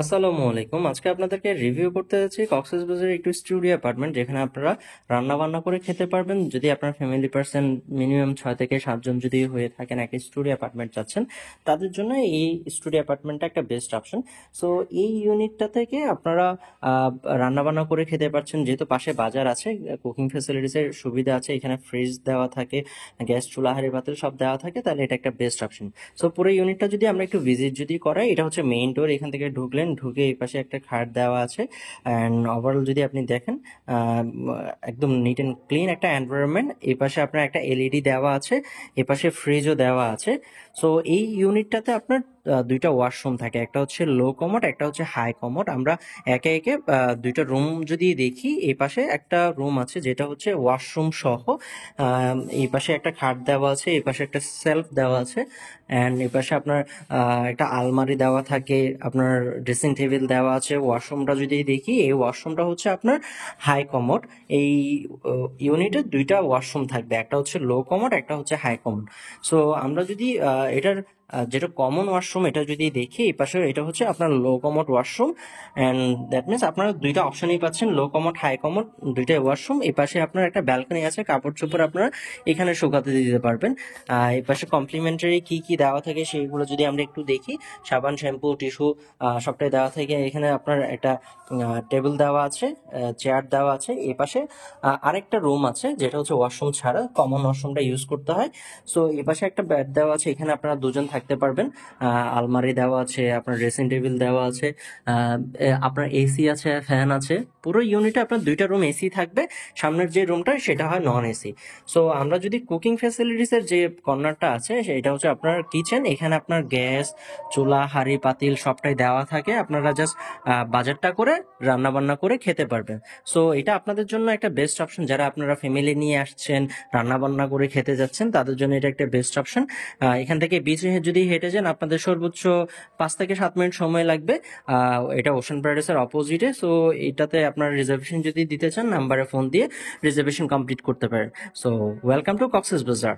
আসসালামু আলাইকুম। আজকে আপনাদেরকে রিভিউ করতে যাচ্ছি কক্সবাজারের একটু স্টুডিও অ্যাপার্টমেন্ট, যেখানে আপনারা রান্না বান্না করে খেতে পারবেন। যদি আপনার ফ্যামিলি পার্সন মিনিমাম 6 থেকে 7 জন যদি হয়ে থাকেন, একটা স্টুডিও অ্যাপার্টমেন্ট চাচ্ছেন, তাদের জন্য এই স্টুডিও অ্যাপার্টমেন্টটা একটা বেস্ট অপশন। সো এই ইউনিটটা থেকে আপনারা রান্না বান্না করে খেতে পারছেন, যেহেতু পাশে বাজার আছে, কুকিং ফ্যাসিলিটিসের সুবিধা আছে, এখানে ফ্রিজ দেওয়া থাকে, গ্যাস চুলা হাঁড়ি পাতিল সব দেওয়া থাকে, তাহলে এটা একটা বেস্ট অপশন। সো পুরো ইউনিটটা যদি আমরা একটু ভিজিট যদি করাই, এটা হচ্ছে মেইন ডোর। এখান থেকে ঢুকে এই পাশে একটা খাট দেওয়া আছে। অ্যান্ড ওভারঅল যদি আপনি দেখেন, একদম নিট অ্যান্ড ক্লিন একটা এনভায়রনমেন্ট। এই পাশে আপনার একটা এলইডি দেওয়া আছে, এ পাশে ফ্রিজও দেওয়া আছে। সো এই ইউনিটটাতে আপনার দুইটা ওয়াশরুম থাকে, একটা হচ্ছে লো কমোড, একটা হচ্ছে হাই কমোড। আমরা একে একে দুইটা রুম যদি দেখি, এই পাশে একটা রুম আছে যেটা হচ্ছে ওয়াশরুম সহ। এই পাশে একটা খাট দেওয়া আছে, এই পাশে একটা সেলফ দেওয়া আছে, অ্যান্ড এই পাশে আপনার একটা আলমারি দেওয়া থাকে, আপনার ড্রেসিং টেবিল দেওয়া আছে। ওয়াশরুমটা যদি দেখি, এই ওয়াশরুমটা হচ্ছে আপনার হাই কমোড। এই ইউনিটে দুইটা ওয়াশরুম থাকবে, একটা হচ্ছে লো কমোড, একটা হচ্ছে হাই কমোড। সো আমরা যদি এটার যেটা কমন ওয়াশরুম এটা যদি দেখি, এই পাশে এটা হচ্ছে আপনার লো commode washroom. And that means আপনারা দুইটা অপশনই পাচ্ছেন, লো কমোড হাই কমোড দুইটাই ওয়াশরুম। এই পাশে আপনার একটা ব্যালকনি আছে, কাপড় চোপড় আপনারা এখানে শুকাতে দিতে পারবেন। এই পাশে কমপ্লিমেন্টারি কি কি দেওয়া থাকে সেইগুলো যদি আমরা একটু দেখি, সাবান, শ্যাম্পু, টিস্যু সবটাই দেওয়া থাকে। এখানে আপনার একটা টেবিল দেওয়া আছে, চেয়ার দেওয়া আছে। এই পাশে আরেকটা রুম আছে, যেটা হচ্ছে ওয়াশরুম ছাড়া কমন ওয়াশরুমটা ইউজ করতে হয়। সো এই পাশে একটা বেড দেওয়া আছে, এখানে আপনারা দুজন থাকতে পারবেন। আলমারি দেওয়া আছে, আপনার ড্রেসিং টেবিল দেওয়া আছে, আপনার এসি আছে, ফ্যান আছে। পুরো ইউনিটে আপনার দুইটা রুম এসি থাকবে, সামনের যে রুমটা সেটা হয় নন এসি। সো আমরা যদি কুকিং ফ্যাসিলিটিসের যে কর্নারটা আছে, সেটা হচ্ছে আপনার কিচেন। এখানে আপনার গ্যাস চুলা হাঁড়ি পাতিল সবটাই দেওয়া থাকে, আপনারা জাস্ট বাজারটা করে রান্না বান্না করে খেতে পারবেন। সো এটা আপনাদের জন্য একটা বেস্ট অপশন, যারা আপনারা ফ্যামিলি নিয়ে আসছেন, রান্না বান্না করে খেতে যাচ্ছেন, তাদের জন্য এটা একটা বেস্ট অপশন। এখান থেকে বিচে যদি হেঁটে যান, আপনাদের সর্বোচ্চ 5 থেকে 7 মিনিট সময় লাগবে। এটা ওশান প্যারাডাইসের অপোজিটে। সো এটাতে আপনার রিজার্ভেশন যদি দিতে চান, নাম্বারে ফোন দিয়ে রিজার্ভেশন কমপ্লিট করতে পারেন। So welcome to Cox's Bazar.